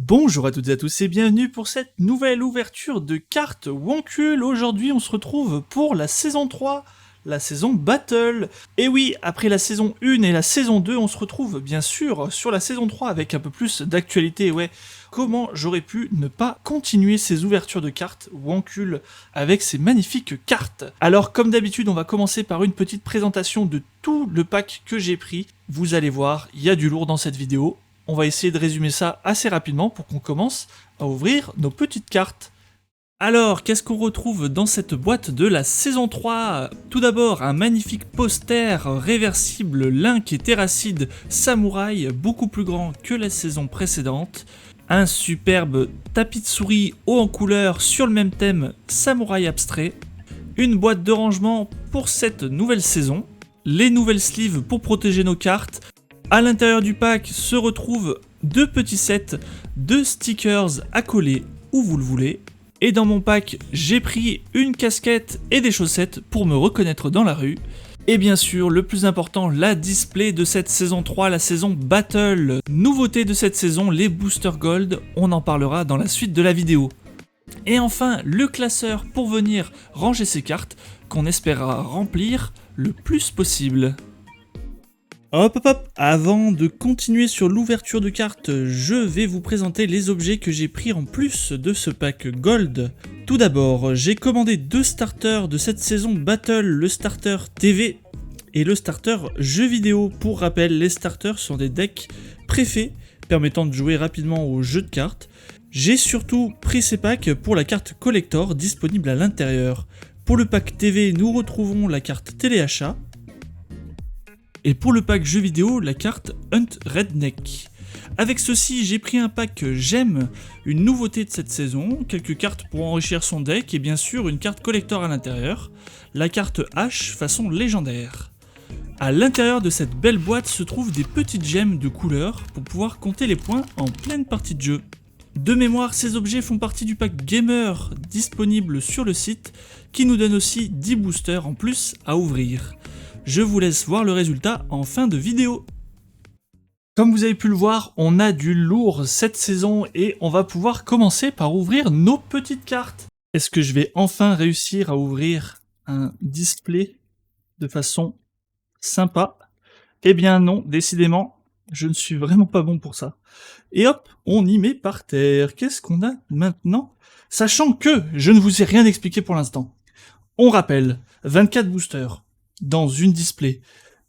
Bonjour à toutes et à tous et bienvenue pour cette nouvelle ouverture de cartes Woncul. Aujourd'hui on se retrouve pour la saison 3, la saison Battle. Et oui, après la saison 1 et la saison 2, on se retrouve bien sûr sur la saison 3 avec un peu plus d'actualité. Ouais, comment j'aurais pu ne pas continuer ces ouvertures de cartes Woncul avec ces magnifiques cartes. Alors comme d'habitude, on va commencer par une petite présentation de tout le pack que j'ai pris. Vous allez voir, il y a du lourd dans cette vidéo. On va essayer de résumer ça assez rapidement pour qu'on commence à ouvrir nos petites cartes. Alors, qu'est-ce qu'on retrouve dans cette boîte de la saison 3? Tout d'abord, un magnifique poster réversible Link et Terracid Samouraï, beaucoup plus grand que la saison précédente. Un superbe tapis de souris haut en couleur sur le même thème Samouraï abstrait. Une boîte de rangement pour cette nouvelle saison. Les nouvelles sleeves pour protéger nos cartes. À l'intérieur du pack se retrouvent deux petits sets de stickers à coller où vous le voulez. Et dans mon pack, j'ai pris une casquette et des chaussettes pour me reconnaître dans la rue. Et bien sûr, le plus important, la display de cette saison 3, la saison Battle. Nouveauté de cette saison, les boosters gold, on en parlera dans la suite de la vidéo. Et enfin, le classeur pour venir ranger ces cartes qu'on espérera remplir le plus possible. Hop hop hop, avant de continuer sur l'ouverture de cartes, je vais vous présenter les objets que j'ai pris en plus de ce pack Gold. Tout d'abord, j'ai commandé deux starters de cette saison Battle, le starter TV et le starter jeux vidéo. Pour rappel, les starters sont des decks préfets permettant de jouer rapidement aux jeux de cartes. J'ai surtout pris ces packs pour la carte collector disponible à l'intérieur. Pour le pack TV, nous retrouvons la carte téléachat. Et pour le pack jeux vidéo, la carte Hunt Redneck. Avec ceci, j'ai pris un pack J'aime, une nouveauté de cette saison, quelques cartes pour enrichir son deck et bien sûr une carte collector à l'intérieur, la carte H façon légendaire. À l'intérieur de cette belle boîte se trouvent des petites gemmes de couleur pour pouvoir compter les points en pleine partie de jeu. De mémoire, ces objets font partie du pack Gamer disponible sur le site qui nous donne aussi 10 boosters en plus à ouvrir. Je vous laisse voir le résultat en fin de vidéo. Comme vous avez pu le voir, on a du lourd cette saison et on va pouvoir commencer par ouvrir nos petites cartes. Est-ce que je vais enfin réussir à ouvrir un display de façon sympa? Eh bien non, décidément, je ne suis vraiment pas bon pour ça. Et hop, on y met par terre. Qu'est-ce qu'on a maintenant? Sachant que je ne vous ai rien expliqué pour l'instant. On rappelle, 24 boosters dans une display,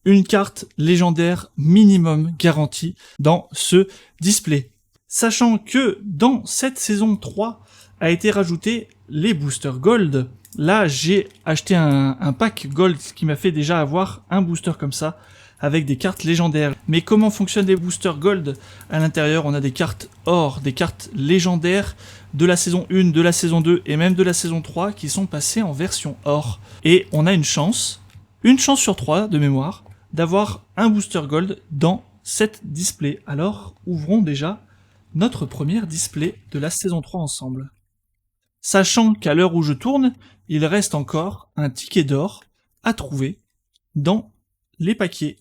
une carte légendaire minimum garantie dans ce display. Sachant que dans cette saison 3 a été rajouté les boosters gold. Là, j'ai acheté un pack gold qui m'a fait déjà avoir un booster comme ça avec des cartes légendaires. Mais comment fonctionnent les boosters gold? À l'intérieur, on a des cartes or, des cartes légendaires de la saison 1, de la saison 2 et même de la saison 3 qui sont passées en version or. Et on a une chance sur 3 de mémoire, d'avoir un booster gold dans cette display. Alors, ouvrons déjà notre première display de la saison 3 ensemble. Sachant qu'à l'heure où je tourne, il reste encore un ticket d'or à trouver dans les paquets.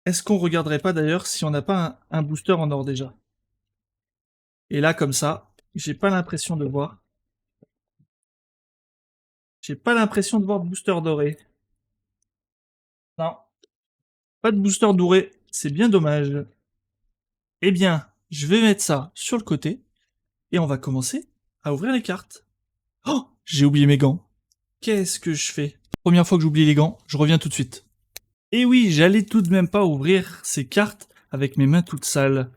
Est-ce qu'on regarderait pas d'ailleurs si on n'a pas un booster en or déjà? Et là, comme ça, j'ai pas l'impression de voir. J'ai pas l'impression de voir booster doré. Non. Pas de booster doré. C'est bien dommage. Eh bien, je vais mettre ça sur le côté. Et on va commencer à ouvrir les cartes. Oh! J'ai oublié mes gants. Qu'est-ce que je fais? Première fois que j'oublie les gants, je reviens tout de suite. Et oui, j'allais tout de même pas ouvrir ces cartes avec mes mains toutes sales.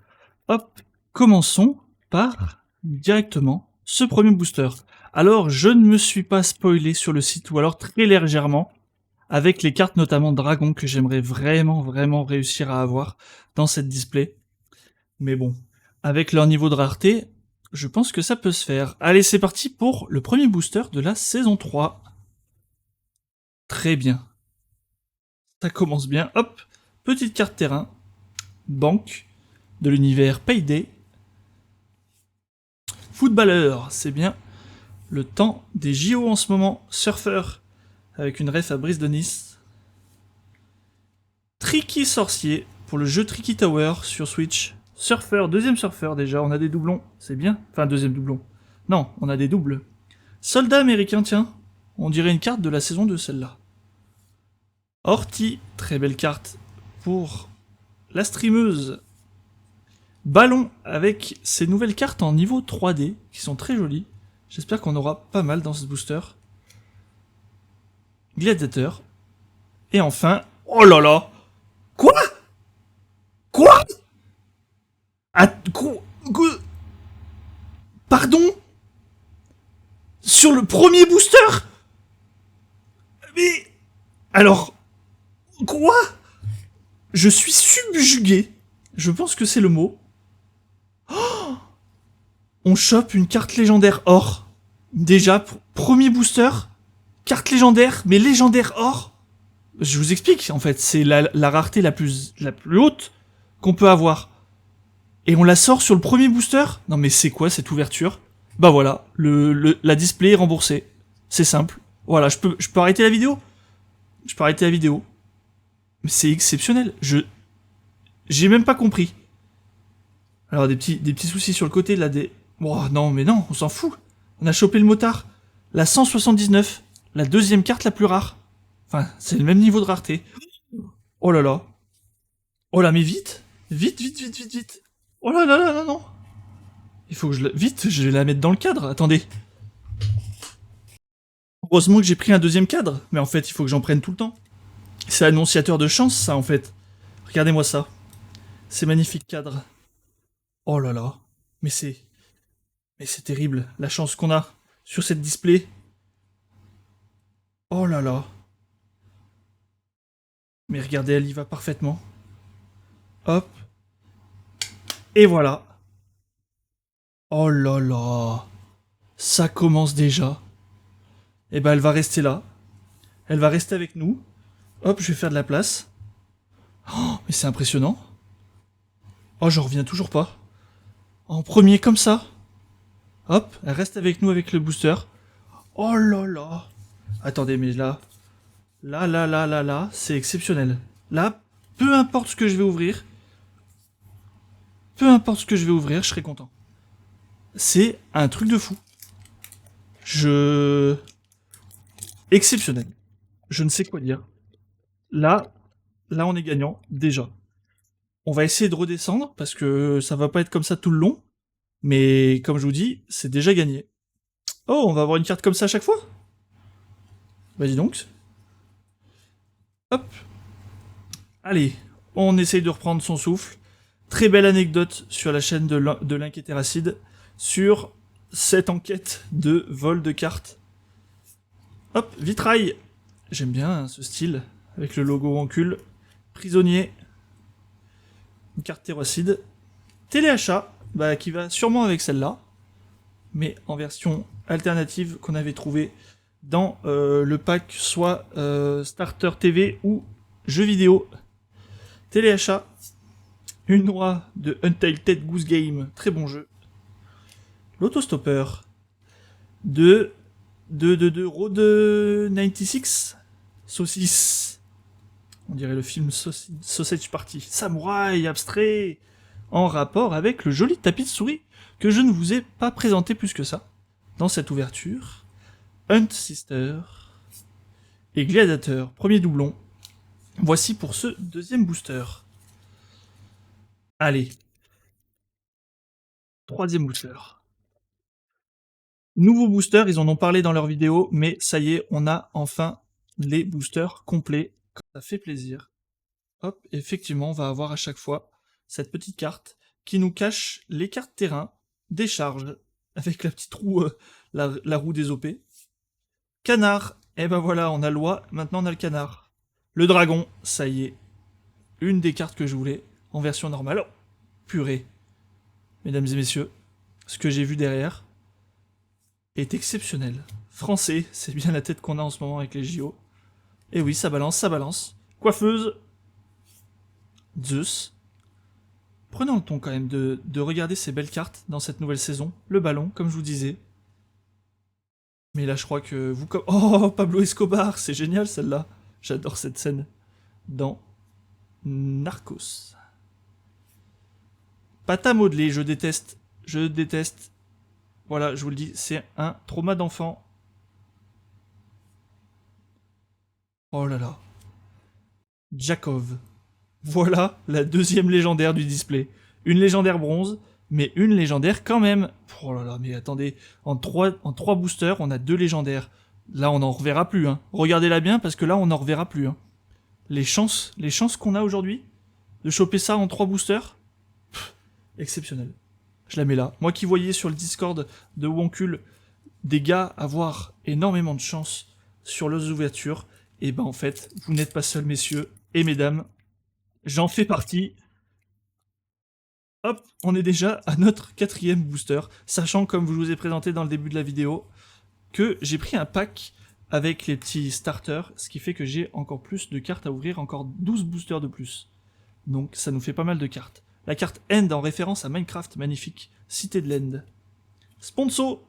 Hop, commençons par directement ce premier booster. Alors, je ne me suis pas spoilé sur le site, ou alors très légèrement, avec les cartes notamment Dragon que j'aimerais vraiment réussir à avoir dans cette display. Mais bon, avec leur niveau de rareté, je pense que ça peut se faire. Allez, c'est parti pour le premier booster de la saison 3. Très bien. Ça commence bien. Hop, petite carte terrain. Banque de l'univers Payday. Footballeur, c'est bien. Le temps des JO en ce moment. Surfeur, avec une ref à Brise de Nice. Tricky sorcier, pour le jeu Tricky Tower sur Switch. Surfeur, deuxième surfeur déjà, on a des doublons, c'est bien. Enfin, deuxième doublon. Non, on a des doubles. Soldat américain, tiens. On dirait une carte de la saison 2, celle-là. Horty, très belle carte pour la streameuse. Ballon avec ces nouvelles cartes en niveau 3D, qui sont très jolies. J'espère qu'on aura pas mal dans ce booster. Gladiateur. Et enfin... Oh là là! Quoi? Quoi? Ah, pardon? Sur le premier booster? Mais... Alors... Quoi? Je suis subjugué. Je pense que c'est le mot. Oh, on chope une carte légendaire or. Déjà, premier booster. Carte légendaire, mais légendaire or. Je vous explique, en fait, c'est la rareté la plus haute qu'on peut avoir. Et on la sort sur le premier booster? Non mais c'est quoi cette ouverture? Bah voilà, la display est remboursée. C'est simple. Voilà, je peux arrêter la vidéo? Je peux arrêter la vidéo. Mais c'est exceptionnel. J'ai même pas compris. Alors des petits soucis sur le côté là des... Oh non mais non, on s'en fout. On a chopé le motard. La 179, la deuxième carte la plus rare. Enfin, c'est le même niveau de rareté. Oh là là. Oh là mais vite. Vite, vite, vite, vite, vite. Oh là là là là non. Il faut que je la... Vite, je vais la mettre dans le cadre. Attendez. Heureusement que j'ai pris un deuxième cadre. Mais en fait, il faut que j'en prenne tout le temps. C'est annonciateur de chance, ça, en fait. Regardez-moi ça. C'est magnifique cadre. Oh là là. Mais c'est... Mais c'est terrible, la chance qu'on a sur cette display. Oh là là. Mais regardez, elle y va parfaitement. Hop. Et voilà. Oh là là. Ça commence déjà. Et ben elle va rester là. Elle va rester avec nous. Hop, je vais faire de la place. Oh, mais c'est impressionnant. Oh, j'en reviens toujours pas. En premier comme ça. Hop, elle reste avec nous avec le booster. Oh là là. Attendez, mais là... Là, c'est exceptionnel. Là, peu importe ce que je vais ouvrir, je serai content. C'est un truc de fou. Exceptionnel. Je ne sais quoi dire. Là, on est gagnant, déjà. On va essayer de redescendre, parce que ça va pas être comme ça tout le long. Mais, comme je vous dis, c'est déjà gagné. Oh, on va avoir une carte comme ça à chaque fois? Bah dis donc. Hop. Allez, on essaye de reprendre son souffle. Très belle anecdote sur la chaîne de l'Inquétéracide sur cette enquête de vol de cartes. Hop, vitrail. J'aime bien hein, ce style, avec le logo Ancule. Prisonnier. Une carte terracide. Téléachat, bah, qui va sûrement avec celle-là, mais en version alternative qu'on avait trouvée dans le pack soit Starter TV ou jeux vidéo. Téléachat. Une noix de Untitled Goose Game, très bon jeu. L'autostopper de Road 96 Saucisse. On dirait le film Sausage Party. Samouraï abstrait en rapport avec le joli tapis de souris que je ne vous ai pas présenté plus que ça dans cette ouverture. Hunt Sister et Gladiateur, premier doublon. Voici pour ce deuxième booster. Allez. Troisième booster. Nouveau booster, ils en ont parlé dans leur vidéo, mais ça y est, on a enfin les boosters complets. Ça fait plaisir. Hop, effectivement, on va avoir à chaque fois cette petite carte qui nous cache les cartes terrain, des charges, avec la petite roue, la roue des OP. Canard, et ben voilà, on a l'oie, maintenant on a le canard. Le dragon, ça y est, une des cartes que je voulais, en version normale. Oh, purée. Mesdames et messieurs, ce que j'ai vu derrière est exceptionnel. Français, c'est bien la tête qu'on a en ce moment avec les JO. Et oui, ça balance, ça balance. Coiffeuse. Zeus. Prenons le temps quand même de regarder ces belles cartes dans cette nouvelle saison. Le ballon, comme je vous disais. Mais là, je crois que vous... Oh, Pablo Escobar, c'est génial celle-là. J'adore cette scène dans Narcos. Pâte à modeler, je déteste. Je déteste. Voilà, je vous le dis, c'est un trauma d'enfant. Oh là là. Jakov. Voilà la deuxième légendaire du display. Une légendaire bronze, mais une légendaire quand même. Oh là là, mais attendez, en 3 boosters, on a 2 légendaires. Là, on n'en reverra plus. Hein. Regardez-la bien, parce que là, on n'en reverra plus. Hein. Les chances qu'on a aujourd'hui de choper ça en 3 boosters, exceptionnel. Je la mets là. Moi qui voyais sur le Discord de Wonkul des gars avoir énormément de chance sur leurs ouvertures, et ben en fait, vous n'êtes pas seuls, messieurs et mesdames. J'en fais partie. Hop, on est déjà à notre 4e booster, sachant, comme je vous ai présenté dans le début de la vidéo, que j'ai pris un pack avec les petits starters, ce qui fait que j'ai encore plus de cartes à ouvrir, encore 12 boosters de plus. Donc ça nous fait pas mal de cartes. La carte End en référence à Minecraft, magnifique. Cité de l'End. Sponsor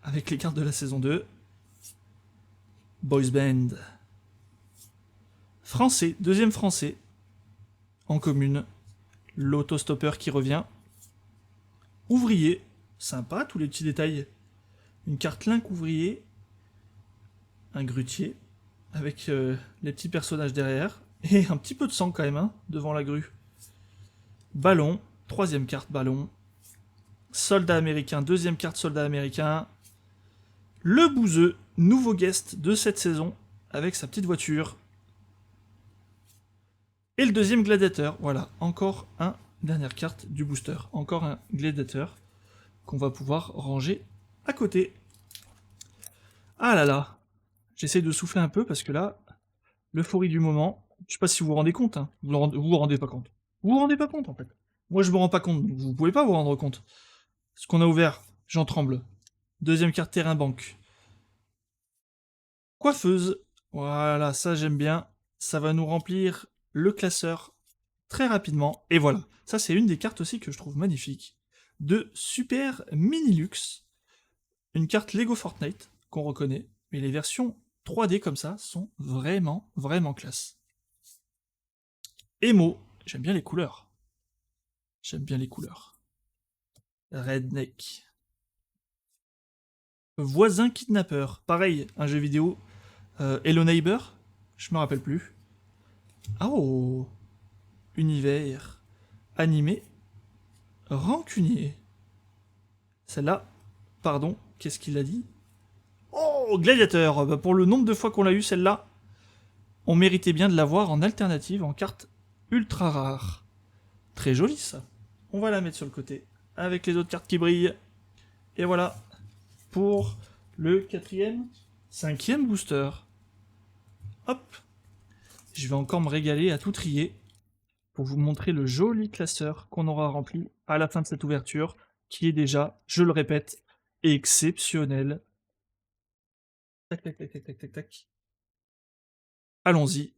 avec les cartes de la saison 2. Boys Band. Français, deuxième français. En commune. L'autostopper qui revient. Ouvrier. Sympa, tous les petits détails. Une carte Link ouvrier. Un grutier. Avec les petits personnages derrière. Et un petit peu de sang quand même, hein, devant la grue. Ballon. Troisième carte ballon. Soldat américain. Deuxième carte soldat américain. Le bouseux. Nouveau guest de cette saison. Avec sa petite voiture. Et le deuxième gladiateur. Voilà. Encore un dernière carte du booster. Encore un gladiateur. Qu'on va pouvoir ranger à côté. Ah là là. J'essaie de souffler un peu parce que là, l'euphorie du moment, je sais pas si vous vous rendez compte, hein. Vous vous rendez pas compte. Vous vous rendez pas compte en fait. Moi je me rends pas compte, vous pouvez pas vous rendre compte. Ce qu'on a ouvert, j'en tremble. Deuxième carte terrain banque. Coiffeuse. Voilà, ça j'aime bien. Ça va nous remplir le classeur très rapidement. Et voilà, ça c'est une des cartes aussi que je trouve magnifique. De Super Mini Luxe. Une carte Lego Fortnite qu'on reconnaît, mais les versions 3D comme ça sont vraiment, vraiment classe. Emo, j'aime bien les couleurs. J'aime bien les couleurs. Redneck. Voisin kidnappeur, pareil, un jeu vidéo. Hello Neighbor, je me rappelle plus. Oh, univers animé rancunier. Celle-là, pardon, qu'est-ce qu'il a dit? Oh, gladiateur. Bah, pour le nombre de fois qu'on l'a eu celle-là, on méritait bien de l'avoir en alternative, en carte ultra rare. Très joli ça. On va la mettre sur le côté, avec les autres cartes qui brillent. Et voilà, pour le 4e, 5e booster. Hop. Je vais encore me régaler à tout trier, pour vous montrer le joli classeur qu'on aura rempli à la fin de cette ouverture, qui est déjà, je le répète, exceptionnel. Tac, tac, tac, tac, tac, tac, tac. Allons-y.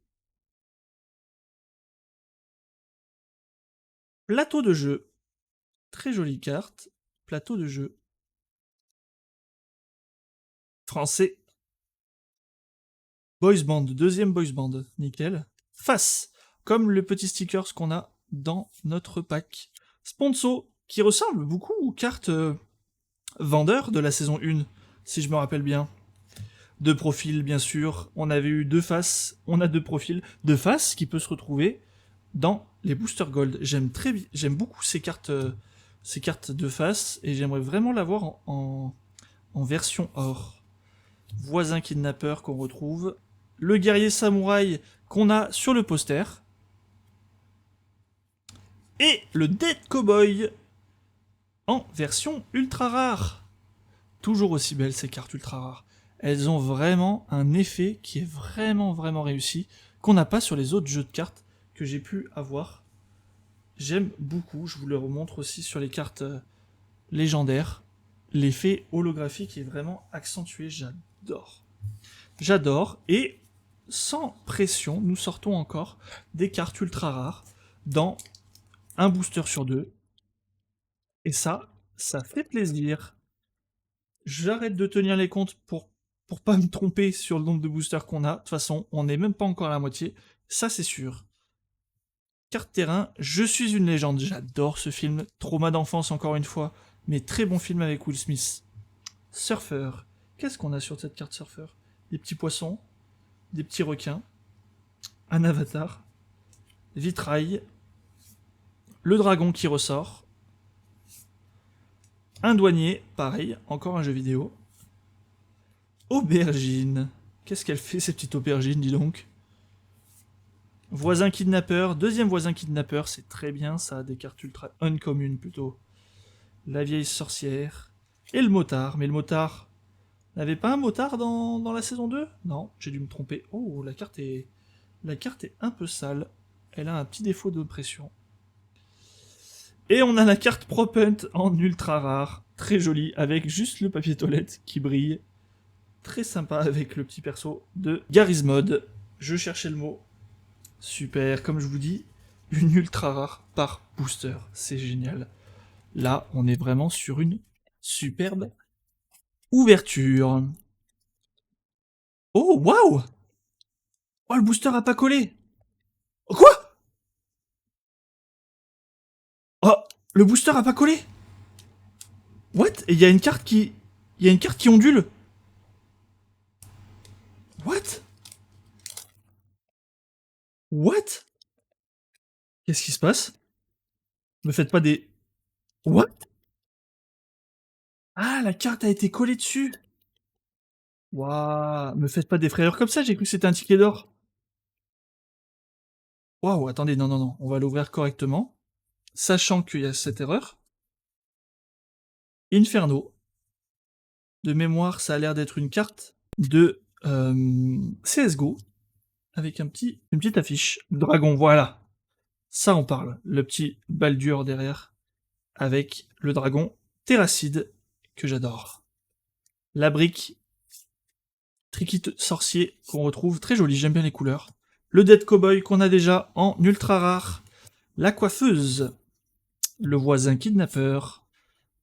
Plateau de jeu. Très jolie carte. Plateau de jeu. Français. Boys Band. Deuxième Boys Band. Nickel. Face. Comme le petit stickers qu'on a dans notre pack. Sponsor. Qui ressemble beaucoup aux cartes vendeurs de la saison 1. Si je me rappelle bien. Deux profils, bien sûr. On avait eu 2 faces. On a 2 profils. 2 faces qui peut se retrouver dans les boosters gold. J'aime beaucoup ces cartes de face et j'aimerais vraiment l'avoir en version or. Voisin kidnappeur qu'on retrouve. Le guerrier samouraï qu'on a sur le poster. Et le Dead Cowboy en version ultra rare. Toujours aussi belles ces cartes ultra rares. Elles ont vraiment un effet qui est vraiment, vraiment réussi, qu'on n'a pas sur les autres jeux de cartes que j'ai pu avoir. J'aime beaucoup, je vous le remontre aussi sur les cartes légendaires. L'effet holographique est vraiment accentué, j'adore. J'adore, et sans pression, nous sortons encore des cartes ultra rares dans un booster sur 2. Et ça fait plaisir. J'arrête de tenir les comptes pour pas me tromper sur le nombre de boosters qu'on a. De toute façon, on n'est même pas encore à la moitié. Ça, c'est sûr. Carte terrain, Je suis une légende. J'adore ce film. Trauma d'enfance encore une fois. Mais très bon film avec Will Smith. Surfeur. Qu'est-ce qu'on a sur cette carte surfeur? Des petits poissons. Des petits requins. Un avatar. Vitrail. Le dragon qui ressort. Un douanier. Pareil. Encore un jeu vidéo. Aubergine. Qu'est-ce qu'elle fait cette petite aubergine, dis donc? Voisin kidnappeur, deuxième voisin kidnappeur, c'est très bien ça, des cartes ultra uncommunes plutôt. La vieille sorcière. Et le motard, mais le motard... N'avait pas un motard dans la saison 2? Non, j'ai dû me tromper. Oh, la carte est un peu sale. Elle a un petit défaut d'oppression. Et on a la carte Propent en ultra rare. Très jolie, avec juste le papier toilette qui brille. Très sympa avec le petit perso de Garry's Mod. Je cherchais le mot. Super, comme je vous dis, une ultra rare par booster. C'est génial. Là, on est vraiment sur une superbe ouverture. Oh, waouh! Oh, le booster a pas collé! Quoi? Oh, le booster a pas collé! What? Et il y a une carte qui... Il y a une carte qui ondule! What? What? Qu'est-ce qui se passe? Me faites pas des... What? Ah, la carte a été collée dessus! Waouh! Me faites pas des frayeurs comme ça, j'ai cru que c'était un ticket d'or. Waouh, attendez, non, non, non, on va l'ouvrir correctement. Sachant qu'il y a cette erreur. Inferno. De mémoire, ça a l'air d'être une carte de CSGO. Avec une petite affiche. Dragon, voilà. Ça, on parle. Le petit Baldur derrière. Avec le dragon Terracide, que j'adore. La brique Tricky sorcier qu'on retrouve. Très joli, j'aime bien les couleurs. Le Dead Cowboy qu'on a déjà en ultra rare. La coiffeuse. Le voisin kidnappeur.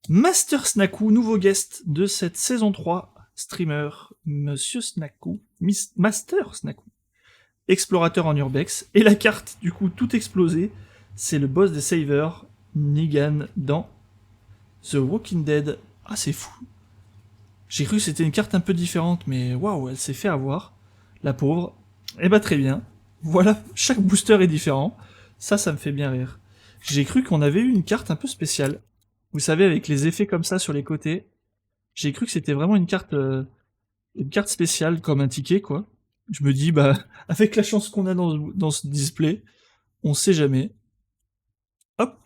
Master Snaku, nouveau guest de cette saison 3. Streamer, Monsieur Snaku. Master Snaku. Explorateur en urbex. Et la carte, du coup, tout explosé. C'est le boss des Savers, Negan, dans The Walking Dead. Ah, c'est fou. J'ai cru que c'était une carte un peu différente, mais waouh, elle s'est fait avoir. La pauvre. Eh bah, très bien. Voilà, chaque booster est différent. Ça me fait bien rire. J'ai cru qu'on avait eu une carte un peu spéciale. Vous savez, avec les effets comme ça sur les côtés. J'ai cru que c'était vraiment une carte spéciale, comme un ticket, quoi. Je me dis, bah, avec la chance qu'on a dans ce display, on sait jamais. Hop.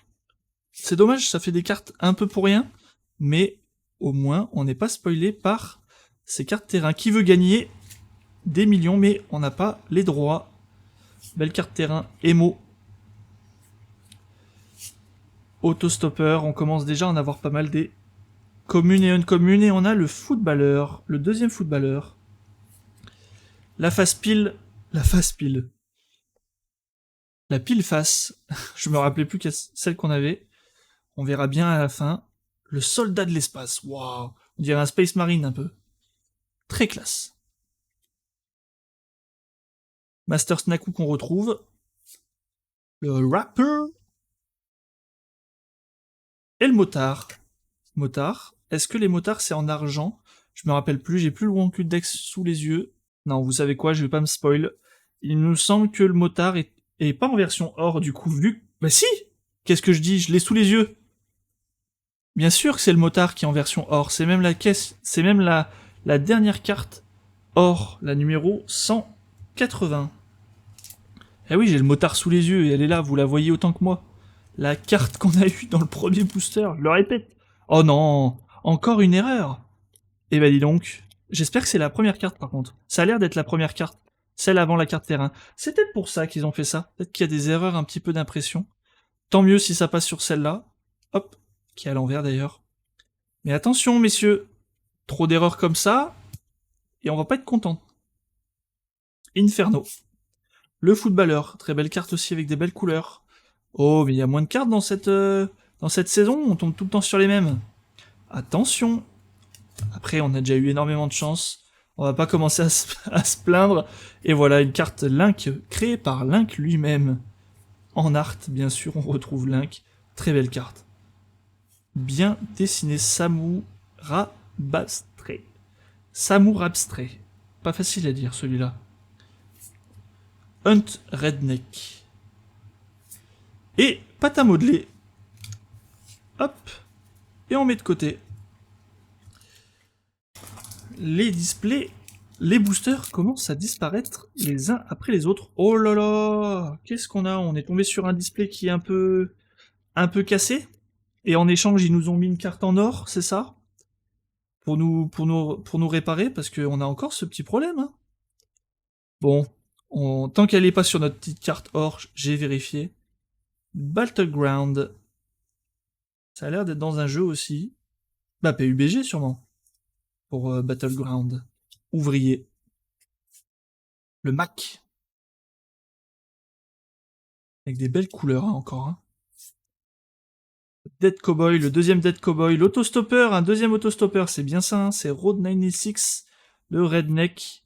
C'est dommage, ça fait des cartes un peu pour rien, mais au moins, on n'est pas spoilé par ces cartes terrain. Qui veut gagner des millions, mais on n'a pas les droits. Belle carte terrain, Emo. Autostopper, on commence déjà à en avoir pas mal des communes et uncommunes, et on a le footballeur, le deuxième footballeur. La face pile. La face pile. La pile face. Je me rappelais plus que celle qu'on avait. On verra bien à la fin. Le soldat de l'espace. Waouh. On dirait un Space Marine un peu. Très classe. Master Snaku qu'on retrouve. Le rapper. Et le motard. Motard. Est-ce que les motards c'est en argent? Je me rappelle plus, j'ai plus le Wonku Dex sous les yeux. Non, vous savez quoi, je vais pas me spoil. Il nous semble que le motard est pas en version or, du coup, vu... Bah si! Qu'est-ce que je dis? Je l'ai sous les yeux. Bien sûr que c'est le motard qui est en version or, c'est même la caisse, c'est même la dernière carte or, la numéro 180. Eh oui, j'ai le motard sous les yeux, et elle est là, vous la voyez autant que moi. La carte qu'on a eue dans le premier booster, je le répète. Oh non, encore une erreur. Eh ben dis donc, j'espère que c'est la première carte par contre. Ça a l'air d'être la première carte, celle avant la carte terrain. C'est peut-être pour ça qu'ils ont fait ça, peut-être qu'il y a des erreurs un petit peu d'impression. Tant mieux si ça passe sur celle-là. Hop, qui est à l'envers d'ailleurs. Mais attention messieurs, trop d'erreurs comme ça, et on va pas être content. Inferno. Le footballeur, très belle carte aussi avec des belles couleurs. Oh, mais il y a moins de cartes dans cette saison, on tombe tout le temps sur les mêmes. Attention. Après, on a déjà eu énormément de chance. On va pas commencer à se plaindre. Et voilà, une carte Link créée par Link lui-même. En art, bien sûr, on retrouve Link. Très belle carte. Bien dessiné, Samourabstré. Samourabstré. Pas facile à dire celui-là. Hunt Redneck. Et pâte à modeler. Hop. Et on met de côté. Les displays, les boosters commencent à disparaître les uns après les autres. Oh là là, qu'est-ce qu'on a? On est tombé sur un display qui est un peu cassé. Et en échange, ils nous ont mis une carte en or, c'est ça? Pour nous réparer, parce qu'on a encore ce petit problème. Hein. Bon, tant qu'elle n'est pas sur notre petite carte or, j'ai vérifié. Battleground. Ça a l'air d'être dans un jeu aussi. Bah, PUBG sûrement. Pour Battleground. Ouvrier. Le Mac. Avec des belles couleurs hein, encore. Hein. Dead Cowboy, le deuxième Dead Cowboy. L'autostopper, un deuxième autostopper, c'est bien ça. Hein, c'est Road 96, le Redneck.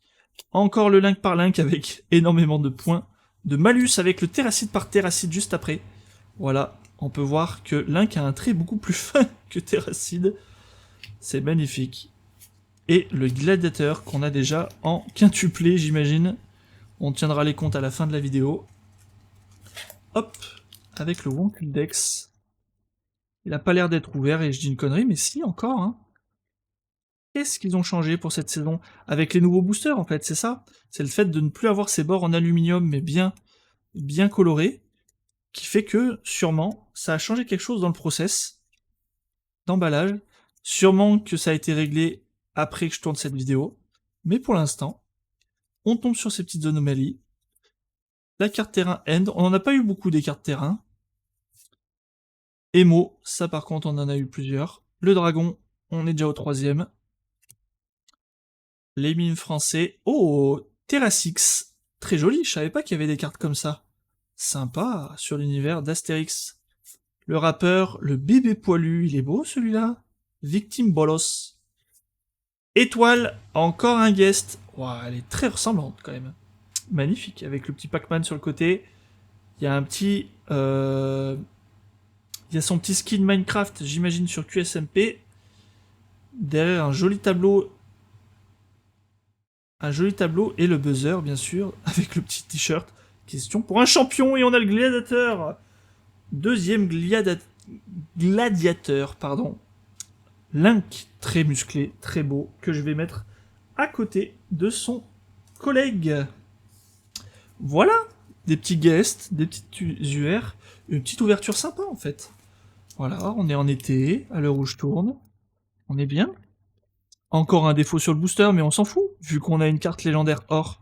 Encore le Link par Link avec énormément de points. De malus avec le Terracide par Terracide juste après. Voilà, on peut voir que Link a un trait beaucoup plus fin que Terracide. C'est magnifique. Et le gladiateur qu'on a déjà en quintuplé, j'imagine. On tiendra les comptes à la fin de la vidéo. Hop, avec le Wonky Dex. Il a pas l'air d'être ouvert et je dis une connerie, mais si, encore. Hein. Qu'est-ce qu'ils ont changé pour cette saison? Avec les nouveaux boosters, en fait, c'est ça? C'est le fait de ne plus avoir ces bords en aluminium, mais bien colorés, qui fait que, sûrement, ça a changé quelque chose dans le process d'emballage. Sûrement que ça a été réglé après que je tourne cette vidéo. Mais pour l'instant, on tombe sur ces petites anomalies. La carte terrain End, on n'en a pas eu beaucoup des cartes terrain. Emo, ça par contre on en a eu plusieurs. Le dragon, on est déjà au 3ème. Les mimes français. Oh, Terrasix. Très joli, je savais pas qu'il y avait des cartes comme ça. Sympa, sur l'univers d'Astérix. Le rappeur, le bébé poilu, il est beau celui-là. Victime Bolos. Étoile, encore un guest. Wow, elle est très ressemblante quand même. Magnifique, avec le petit Pac-Man sur le côté. Il y a un petit... il y a son petit skin Minecraft, j'imagine, sur QSMP. Derrière un joli tableau et le buzzer, bien sûr, avec le petit t-shirt. Question pour un champion, et on a le gladiateur. Deuxième gladiateur, pardon. Link, très musclé, très beau, que je vais mettre à côté de son collègue. Voilà, des petits guests, des petites UR, une petite ouverture sympa en fait. Voilà, on est en été, à l'heure où je tourne. On est bien. Encore un défaut sur le booster, mais on s'en fout, vu qu'on a une carte légendaire or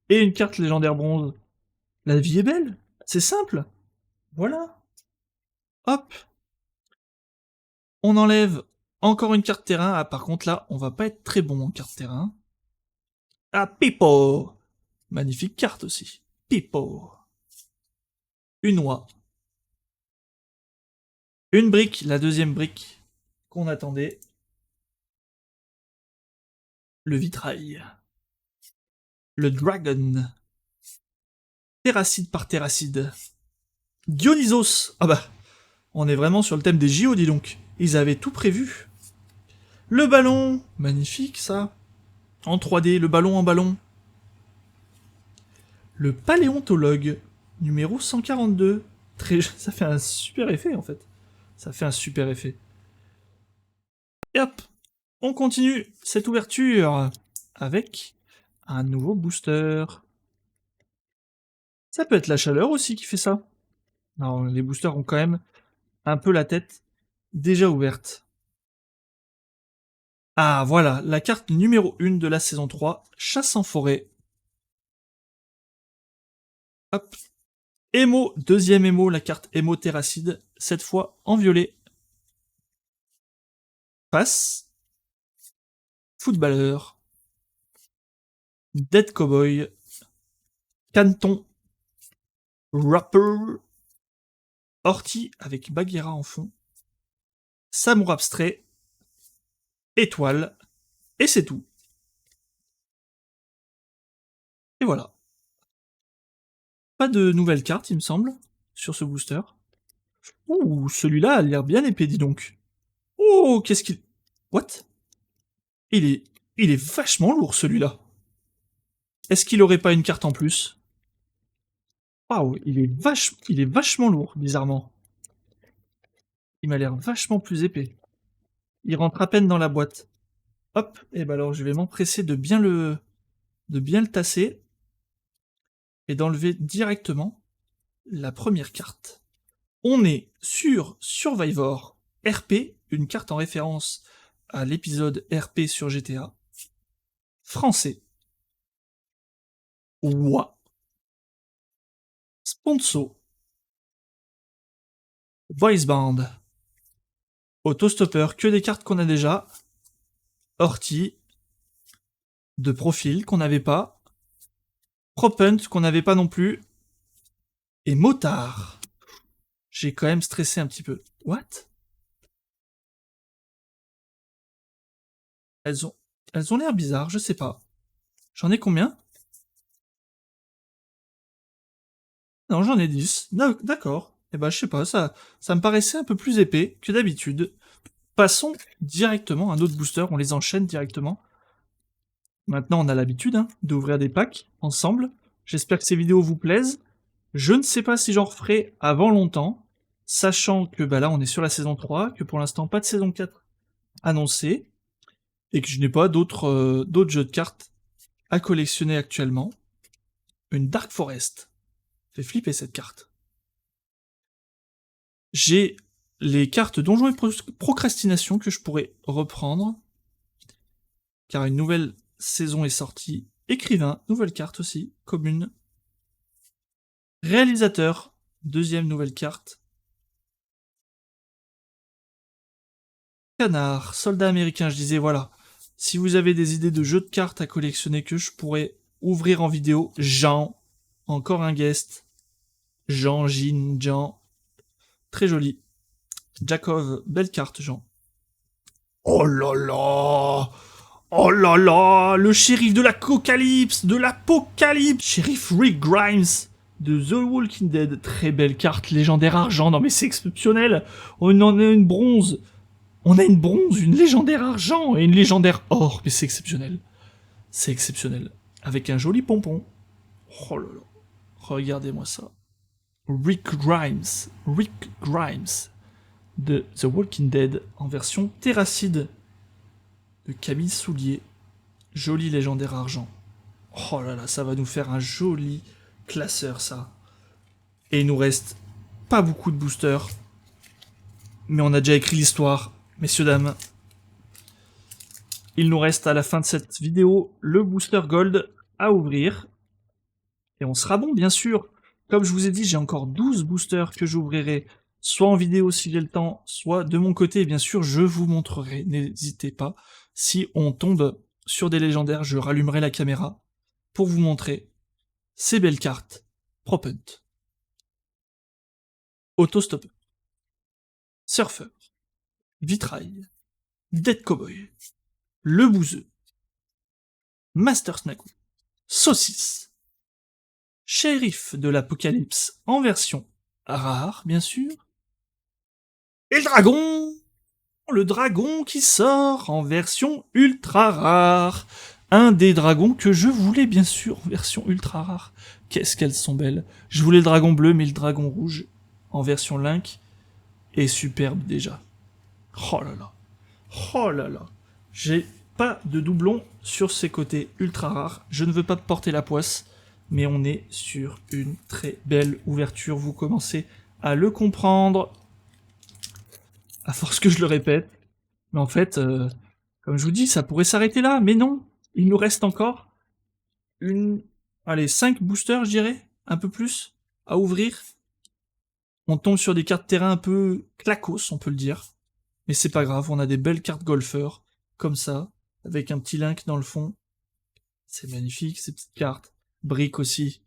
et une carte légendaire bronze. La vie est belle, c'est simple. Voilà. Hop. On enlève encore une carte terrain. Ah, par contre là, on va pas être très bon en carte terrain. Ah, Pipo. Magnifique carte aussi. Pipo. Une oie. Une brique, la deuxième brique qu'on attendait. Le vitrail. Le dragon. Terracide par terracide. Dionysos. Ah bah, on est vraiment sur le thème des JO, dis donc. Ils avaient tout prévu. Le ballon. Magnifique, ça. En 3D, le ballon en ballon. Le paléontologue. Numéro 142. Ça fait un super effet, en fait. Ça fait un super effet. Et hop, on continue cette ouverture avec un nouveau booster. Ça peut être la chaleur aussi qui fait ça. Non, les boosters ont quand même un peu la tête déjà ouverte. Ah voilà, la carte numéro 1 de la saison 3, Chasse en forêt. Hop. Emo, deuxième Emo, la carte Emo Terracide, cette fois en violet. Passe. Footballeur. Dead Cowboy. Canton. Rapper. Horty avec Bagheera en fond. Samour abstrait. Étoile. Et c'est tout. Et voilà. Pas de nouvelles cartes, il me semble. sur ce booster. Ouh, celui-là a l'air bien épais, dis donc. Oh, qu'est-ce qu'il... What? Il est vachement lourd, celui-là. Est-ce qu'il aurait pas une carte en plus? Waouh, il est vachement lourd, bizarrement. Il m'a l'air vachement plus épais. Il rentre à peine dans la boîte. Hop, et ben alors je vais m'empresser de bien le tasser et d'enlever directement la première carte. On est sur Survivor RP, une carte en référence à l'épisode RP sur GTA. Français. Ouah. Sponsor. Voice Band. Autostopper, que des cartes qu'on a déjà. Horty. De profil qu'on n'avait pas. Propunt qu'on n'avait pas non plus. Et Motard. J'ai quand même stressé un petit peu. What? Elles ont l'air bizarres, je sais pas. J'en ai combien? Non, j'en ai 10. D'accord. Eh ben, je sais pas, ça me paraissait un peu plus épais que d'habitude. Passons directement à un autre booster, on les enchaîne directement. Maintenant, on a l'habitude d'ouvrir des packs ensemble. J'espère que ces vidéos vous plaisent. Je ne sais pas si j'en referai avant longtemps, sachant que bah là, on est sur la saison 3, que pour l'instant, pas de saison 4 annoncée, et que je n'ai pas d'autres jeux de cartes à collectionner actuellement. Une Dark Forest. Fait flipper cette carte. J'ai les cartes Donjons et Procrastination que je pourrais reprendre, car une nouvelle saison est sortie. Écrivain, nouvelle carte aussi, commune. Réalisateur, deuxième nouvelle carte. Canard, soldat américain, je disais voilà. Si vous avez des idées de jeux de cartes à collectionner que je pourrais ouvrir en vidéo, Jean, encore un guest. Jean, très joli. Jakov, belle carte, Jean. Oh là là! Oh là là! Le shérif de l'apocalypse! Shérif Rick Grimes de The Walking Dead. Très belle carte, légendaire argent. Non mais c'est exceptionnel! On en a une bronze. On a une bronze, une légendaire argent et une légendaire or. Mais c'est exceptionnel. C'est exceptionnel. Avec un joli pompon. Oh là là. Regardez-moi ça. Rick Grimes de The Walking Dead en version terracide de Camille Soulier. Joli légendaire argent. Oh là là, ça va nous faire un joli classeur ça. Et il nous reste pas beaucoup de boosters, mais on a déjà écrit l'histoire, messieurs dames. Il nous reste à la fin de cette vidéo le booster gold à ouvrir. Et on sera bon, bien sûr. Comme je vous ai dit, j'ai encore 12 boosters que j'ouvrirai, soit en vidéo si j'ai le temps, soit de mon côté, bien sûr, je vous montrerai. N'hésitez pas. Si on tombe sur des légendaires, je rallumerai la caméra pour vous montrer ces belles cartes. Propunt. Autostopper. Surfer. Vitrail. Dead Cowboy. Le Bouseux. Master Snaku. Saucisse. Shérif de l'Apocalypse en version rare, bien sûr. Et le dragon qui sort en version ultra rare. Un des dragons que je voulais bien sûr en version ultra rare. Qu'est-ce qu'elles sont belles. Je voulais le dragon bleu, mais le dragon rouge en version Link est superbe déjà. Oh là là. Oh là là. J'ai pas de doublon sur ces côtés ultra rares. Je ne veux pas porter la poisse, mais on est sur une très belle ouverture. Vous commencez à le comprendre, à force que je le répète. Mais en fait, comme je vous dis, ça pourrait s'arrêter là, mais non. Il nous reste encore 5 boosters, je dirais, un peu plus, à ouvrir. On tombe sur des cartes terrain un peu clacos, on peut le dire. Mais c'est pas grave, on a des belles cartes golfeurs, comme ça, avec un petit link dans le fond. C'est magnifique, ces petites cartes. Briques aussi.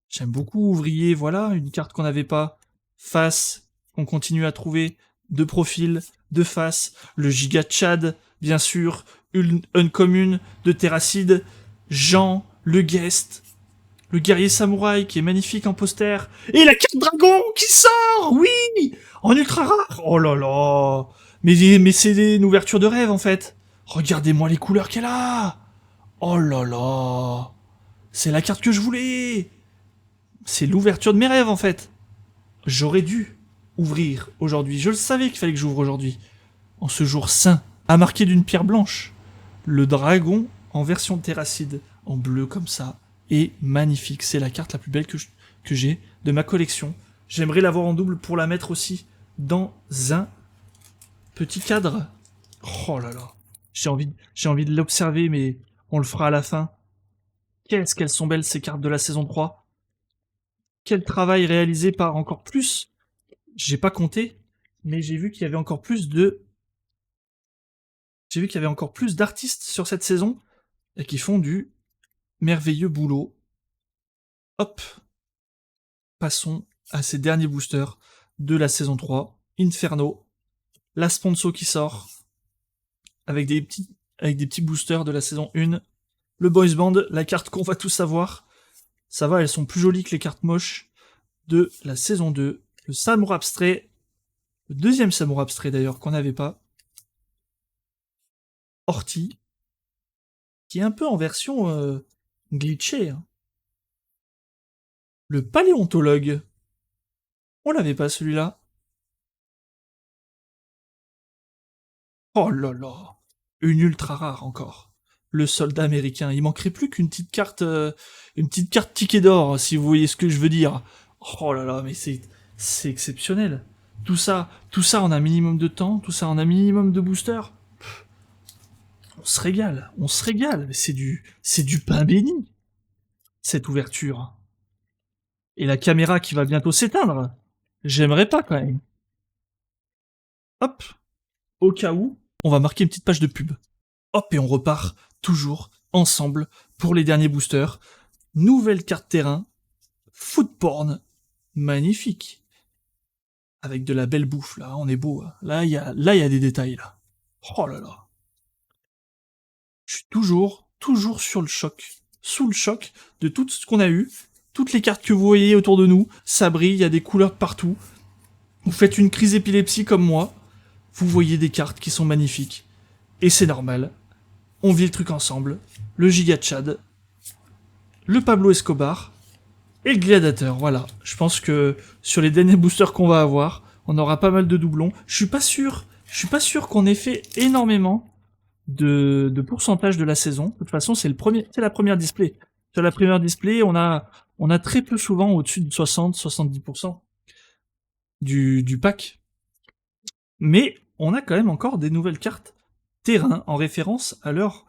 J'aime beaucoup Ouvrier, voilà, une carte qu'on n'avait pas. Face, qu'on continue à trouver. De profil, de face. Le Giga Chad, bien sûr. Une commune de Terracide. Jean, le guest. le guerrier samouraï qui est magnifique en poster, et la carte dragon qui sort, oui, en ultra rare. Oh là là, mais c'est une ouverture de rêve en fait. Regardez-moi les couleurs qu'elle a. Oh là là, c'est la carte que je voulais. C'est l'ouverture de mes rêves en fait. J'aurais dû ouvrir aujourd'hui. Je le savais qu'il fallait que j'ouvre aujourd'hui. En ce jour saint, à marquer d'une pierre blanche. Le dragon en version terracide, en bleu comme ça, est magnifique. C'est la carte la plus belle que j'ai de ma collection. J'aimerais l'avoir en double pour la mettre aussi dans un petit cadre. Oh là là. J'ai envie de l'observer, mais on le fera à la fin. Qu'est-ce qu'elles sont belles ces cartes de la saison 3. Quel travail réalisé par encore plus. J'ai pas compté, mais j'ai vu qu'il y avait encore plus d'artistes sur cette saison et qui font du merveilleux boulot. Hop. Passons à ces derniers boosters de la saison 3. Inferno. La sponsor qui sort. Avec des petits boosters de la saison 1. Le Boys Band, la carte qu'on va tous avoir. Ça va, elles sont plus jolies que les cartes moches de la saison 2. Le Samouraï abstrait. Le deuxième Samouraï abstrait d'ailleurs, qu'on n'avait pas. Horty. Qui est un peu en version glitchée. Hein. Le paléontologue. On l'avait pas celui-là. Oh là là. Une ultra rare encore. Le soldat américain. Il manquerait plus qu'une petite carte ticket d'or, si vous voyez ce que je veux dire. Oh là là, mais c'est exceptionnel. Tout ça en un minimum de temps, tout ça en un minimum de booster. On se régale, mais c'est du pain béni, cette ouverture. Et la caméra qui va bientôt s'éteindre. J'aimerais pas quand même. Hop, au cas où, on va marquer une petite page de pub. Hop, et on repart toujours ensemble pour les derniers boosters. Nouvelle carte terrain, food porn, magnifique. Avec de la belle bouffe, là, on est beau. Hein. Là, il y a des détails, là. Oh là là. Je suis toujours sur le choc. Sous le choc de tout ce qu'on a eu. Toutes les cartes que vous voyez autour de nous, ça brille, il y a des couleurs partout. Vous faites une crise d'épilepsie comme moi. Vous voyez des cartes qui sont magnifiques. Et c'est normal. On vit le truc ensemble. Le Giga Chad. Le Pablo Escobar. Et le Gladiateur, voilà. Je pense que sur les derniers boosters qu'on va avoir, on aura pas mal de doublons. Je suis pas sûr qu'on ait fait énormément de pourcentage de la saison. De toute façon, c'est la première display. Sur la première display, on a très peu souvent au-dessus de 60-70% du pack. Mais on a quand même encore des nouvelles cartes terrain en référence à leur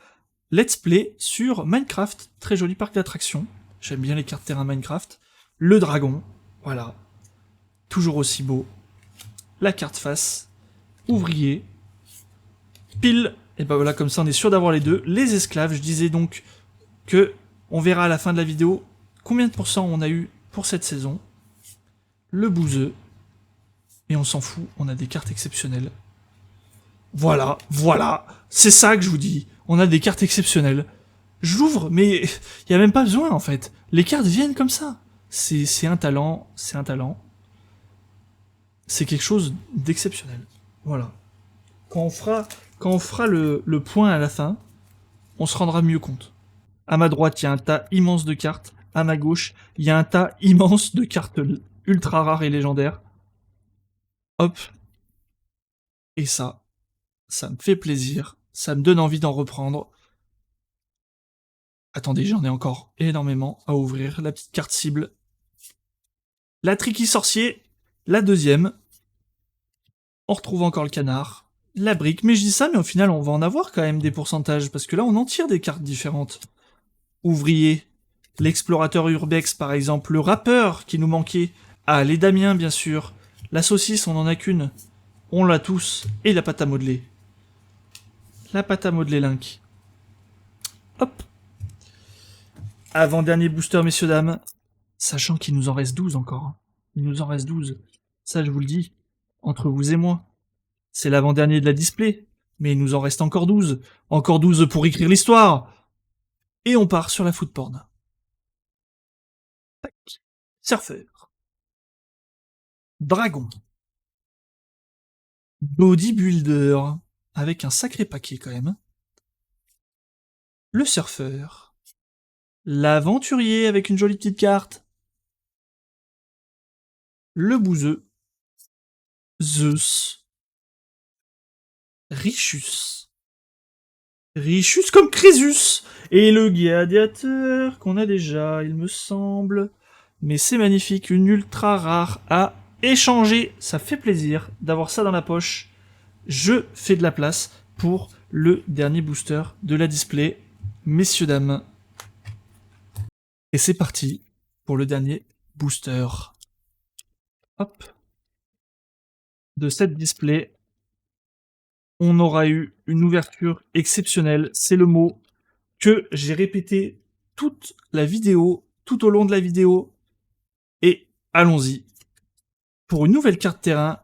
let's play sur Minecraft. Très joli parc d'attractions. J'aime bien les cartes terrain Minecraft. Le dragon, voilà. Toujours aussi beau. La carte face. Ouvrier. Pile. Et ben voilà, comme ça on est sûr d'avoir les deux. Les esclaves, je disais donc que on verra à la fin de la vidéo combien de pourcents on a eu pour cette saison. Le bouseux. Et on s'en fout, on a des cartes exceptionnelles. Voilà, c'est ça que je vous dis. On a des cartes exceptionnelles. Je l'ouvre, mais il y a même pas besoin en fait. Les cartes viennent comme ça. C'est un talent, c'est quelque chose d'exceptionnel. Voilà. Quand on fera le point à la fin, on se rendra mieux compte. À ma droite, il y a un tas immense de cartes. À ma gauche, il y a un tas immense de cartes ultra rares et légendaires. Hop. Et ça me fait plaisir. Ça me donne envie d'en reprendre. Attendez, j'en ai encore énormément à ouvrir. La petite carte cible. La Tricky Sorcier. La deuxième. On retrouve encore le canard. La brique. Mais je dis ça, mais au final, on va en avoir quand même des pourcentages. Parce que là, on en tire des cartes différentes. Ouvrier. L'explorateur urbex, par exemple. Le rappeur qui nous manquait. Ah, les Damiens, bien sûr. La saucisse, on en a qu'une. On l'a tous. Et la pâte à modeler. La pâte à modeler Link. Hop. Avant-dernier booster, messieurs, dames. Sachant qu'il nous en reste 12 encore. Il nous en reste 12. Ça, je vous le dis. Entre vous et moi. C'est l'avant-dernier de la display. Mais il nous en reste encore 12. Encore 12 pour écrire l'histoire. Et on part sur la food porn. Surfer. Dragon. Bodybuilder. Avec un sacré paquet quand même. Le surfeur. L'aventurier avec une jolie petite carte. Le bouseux. Zeus. Richus. Richus comme Crésus. Et le gladiateur qu'on a déjà, il me semble. Mais c'est magnifique, une ultra rare à échanger. Ça fait plaisir d'avoir ça dans la poche. Je fais de la place pour le dernier booster de la display. Messieurs, dames. Et c'est parti pour le dernier booster. Hop. De cette display, on aura eu une ouverture exceptionnelle. C'est le mot que j'ai répété toute la vidéo, tout au long de la vidéo. Et allons-y. Pour une nouvelle carte terrain,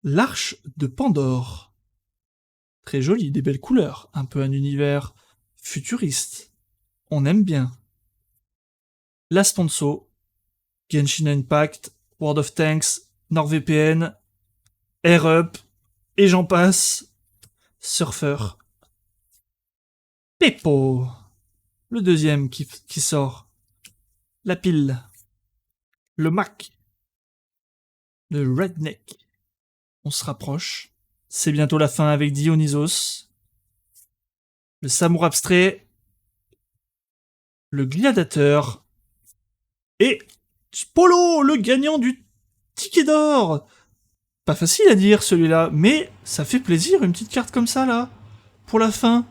l'Arche de Pandore. Très jolie, des belles couleurs, un peu un univers futuriste. On aime bien. La Sponso, Genshin Impact, World of Tanks, NordVPN, Air Up, et j'en passe. Surfer. Peppo. Le deuxième qui sort. La pile. Le Mac. Le Redneck. On se rapproche. C'est bientôt la fin avec Dionysos. Le Samour abstrait. Le Gladiateur. Et Polo, le gagnant du ticket d'or. Pas facile à dire celui-là, mais ça fait plaisir une petite carte comme ça là. Pour la fin.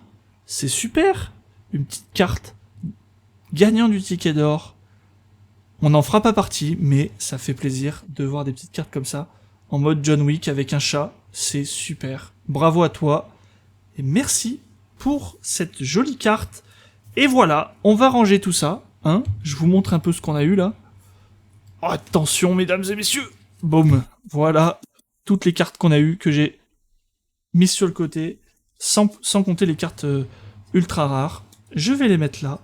C'est super. Une petite carte. Gagnant du ticket d'or. On n'en fera pas partie, mais ça fait plaisir de voir des petites cartes comme ça. En mode John Wick avec un chat. C'est super. Bravo à toi. Et merci pour cette jolie carte. Et voilà, on va ranger tout ça. Hein, je vous montre un peu ce qu'on a eu là. Oh, attention mesdames et messieurs. Boum. Voilà. Toutes les cartes qu'on a eues, que j'ai mises sur le côté. Sans compter les cartes ultra rares. Je vais les mettre là.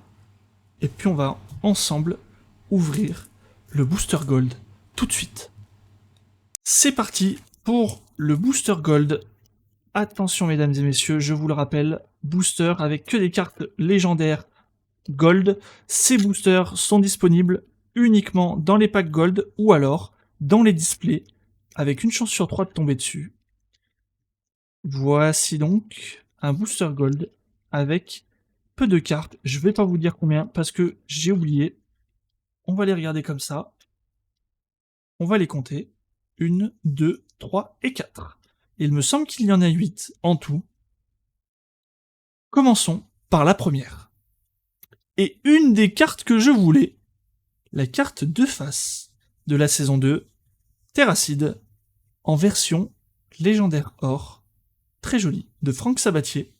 Et puis on va ensemble ouvrir le Booster Gold tout de suite. C'est parti pour le Booster Gold. Attention mesdames et messieurs, je vous le rappelle, booster avec que des cartes légendaires Gold. Ces boosters sont disponibles uniquement dans les packs Gold ou alors dans les displays avec une chance sur 3 de tomber dessus. Voici donc un Booster Gold avec peu de cartes. Je vais pas vous dire combien parce que j'ai oublié. On va les regarder comme ça. On va les compter. 1, 2, 3 et 4. Il me semble qu'il y en a 8 en tout. Commençons par la première. Et une des cartes que je voulais, la carte de face de la saison 2, Terracide, en version légendaire or, très jolie, de Franck Sabatier.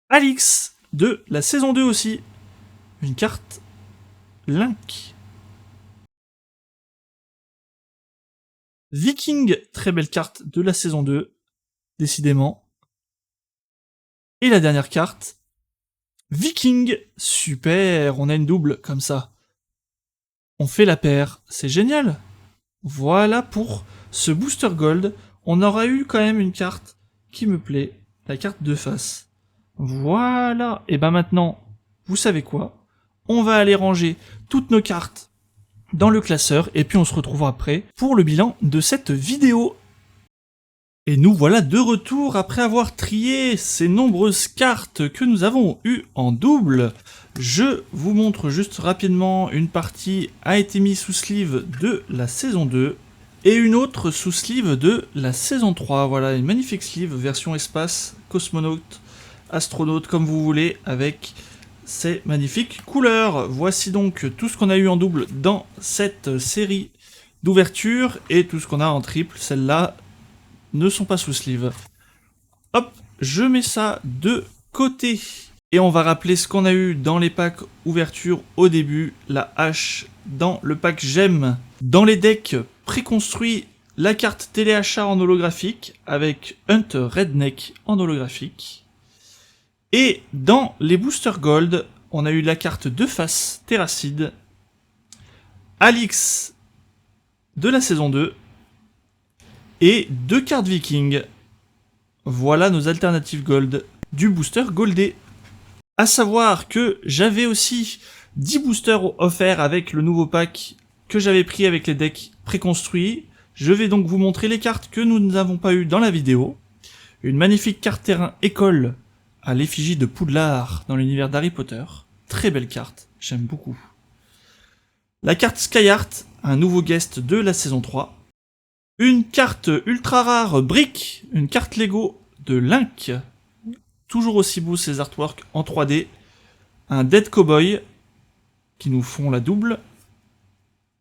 Alix, de la saison 2 aussi, une carte Link. Viking, très belle carte de la saison 2, décidément. Et la dernière carte, Viking, super, on a une double comme ça. On fait la paire, c'est génial. Voilà pour ce Booster Gold. On aura eu quand même une carte qui me plaît, la carte de face. Voilà, et ben maintenant, vous savez quoi? On va aller ranger toutes nos cartes dans le classeur et puis on se retrouve après pour le bilan de cette vidéo. Et nous voilà de retour après avoir trié ces nombreuses cartes que nous avons eues en double. Je vous montre juste rapidement, une partie a été mise sous sleeve de la saison 2 et une autre sous sleeve de la saison 3. Voilà, une magnifique sleeve version espace, cosmonaute, astronaute comme vous voulez, avec ces magnifiques couleurs. Voici donc tout ce qu'on a eu en double dans cette série d'ouverture et tout ce qu'on a en triple, celle-là ne sont pas sous sleeve. Hop, je mets ça de côté. Et on va rappeler ce qu'on a eu dans les packs ouverture au début. La hache dans le pack Gemme. Dans les decks préconstruits, la carte téléachat en holographique avec Hunter Redneck en holographique. Et dans les boosters Gold, on a eu la carte de face Terracide Alix de la saison 2 et 2 cartes Viking. Voilà nos alternatives gold du booster goldé. A savoir que j'avais aussi 10 boosters offerts avec le nouveau pack que j'avais pris avec les decks préconstruits. Je vais donc vous montrer les cartes que nous n'avons pas eues dans la vidéo. Une magnifique carte terrain école à l'effigie de Poudlard dans l'univers d'Harry Potter. Très belle carte, j'aime beaucoup. La carte Skyheart, un nouveau guest de la saison 3. Une carte ultra rare Brick, une carte Lego de Link. Toujours aussi beau ces artworks en 3D. Un Dead Cowboy, qui nous font la double.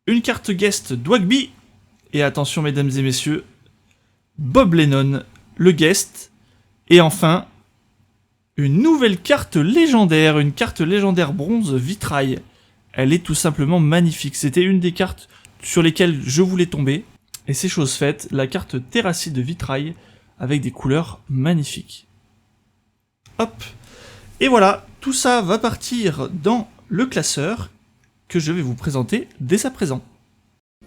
Une carte guest Dwagby. Et attention mesdames et messieurs, Bob Lennon, le guest. Et enfin, une nouvelle carte légendaire, une carte légendaire bronze vitrail. Elle est tout simplement magnifique. C'était une des cartes sur lesquelles je voulais tomber. Et c'est chose faite, la carte Terracide de vitrail avec des couleurs magnifiques. Hop. Et voilà, tout ça va partir dans le classeur que je vais vous présenter dès à présent.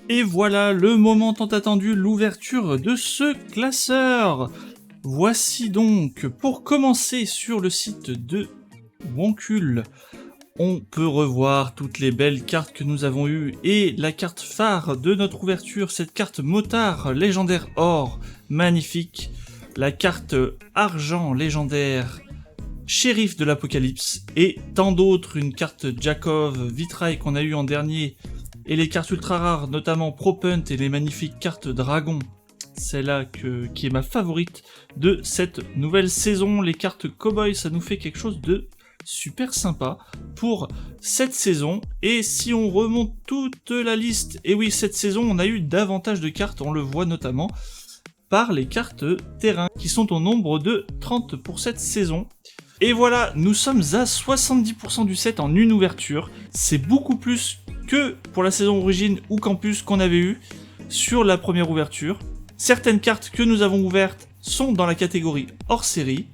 Et voilà le moment tant attendu, l'ouverture de ce classeur. Voici donc, pour commencer sur le site de Wonkul, on peut revoir toutes les belles cartes que nous avons eues et la carte phare de notre ouverture, cette carte motard légendaire or, magnifique. La carte argent légendaire, shérif de l'apocalypse et tant d'autres, une carte Jakov, vitrail qu'on a eu en dernier et les cartes ultra rares, notamment Propunt et les magnifiques cartes dragon. Celle-là qui est ma favorite de cette nouvelle saison. Les cartes cowboy, ça nous fait quelque chose de super sympa pour cette saison. Et si on remonte toute la liste, et oui, cette saison, on a eu davantage de cartes, on le voit notamment par les cartes terrain, qui sont au nombre de 30 pour cette saison. Et voilà, nous sommes à 70% du set en une ouverture. C'est beaucoup plus que pour la saison origine ou campus qu'on avait eu sur la première ouverture. Certaines cartes que nous avons ouvertes sont dans la catégorie hors série,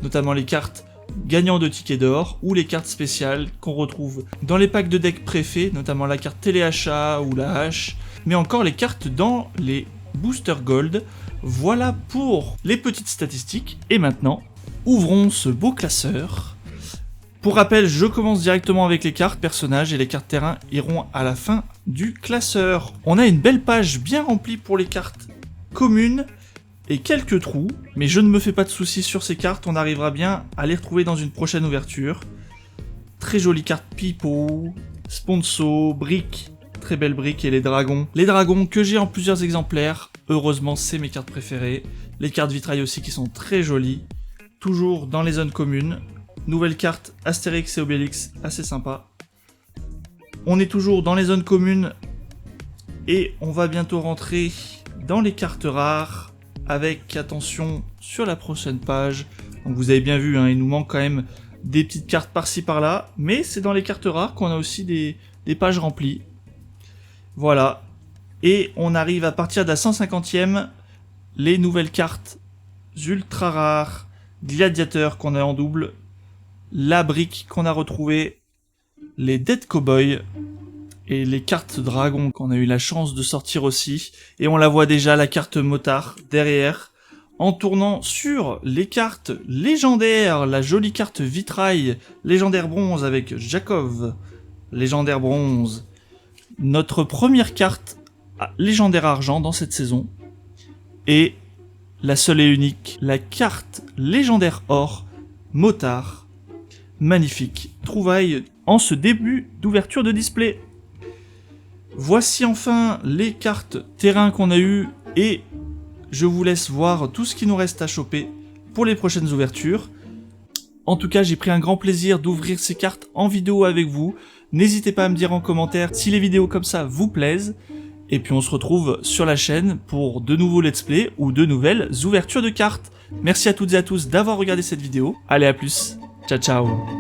notamment les cartes gagnants de tickets d'or ou les cartes spéciales qu'on retrouve dans les packs de decks préfets, notamment la carte téléachat ou la hache, mais encore les cartes dans les boosters gold. Voilà pour les petites statistiques, et maintenant, ouvrons ce beau classeur. Pour rappel, je commence directement avec les cartes personnages et les cartes terrain iront à la fin du classeur. On a une belle page bien remplie pour les cartes communes et quelques trous, mais je ne me fais pas de soucis sur ces cartes, on arrivera bien à les retrouver dans une prochaine ouverture. Très jolie carte Pipo, Sponso, Brick, très belle brique et les dragons. Les dragons que j'ai en plusieurs exemplaires, heureusement c'est mes cartes préférées. Les cartes vitrail aussi qui sont très jolies, toujours dans les zones communes. Nouvelle carte Astérix et Obélix, assez sympa. On est toujours dans les zones communes et on va bientôt rentrer dans les cartes rares avec, attention, sur la prochaine page. Donc vous avez bien vu, hein, il nous manque quand même des petites cartes par-ci par-là, mais c'est dans les cartes rares qu'on a aussi des pages remplies. Voilà. Et on arrive à partir de la 150e, les nouvelles cartes ultra rares, gladiateurs qu'on a en double, la brique qu'on a retrouvée, les Dead Cowboy et les cartes dragon qu'on a eu la chance de sortir aussi. Et on la voit déjà, la carte motard derrière. En tournant sur les cartes légendaires, la jolie carte vitrail, légendaire bronze avec Jakov, légendaire bronze. Notre première carte légendaire argent dans cette saison. Et la seule et unique, la carte légendaire or, motard. Magnifique trouvaille en ce début d'ouverture de display. Voici enfin les cartes terrain qu'on a eues et je vous laisse voir tout ce qui nous reste à choper pour les prochaines ouvertures. En tout cas, j'ai pris un grand plaisir d'ouvrir ces cartes en vidéo avec vous. N'hésitez pas à me dire en commentaire si les vidéos comme ça vous plaisent. Et puis on se retrouve sur la chaîne pour de nouveaux let's play ou de nouvelles ouvertures de cartes. Merci à toutes et à tous d'avoir regardé cette vidéo. Allez, à plus. Ciao, ciao.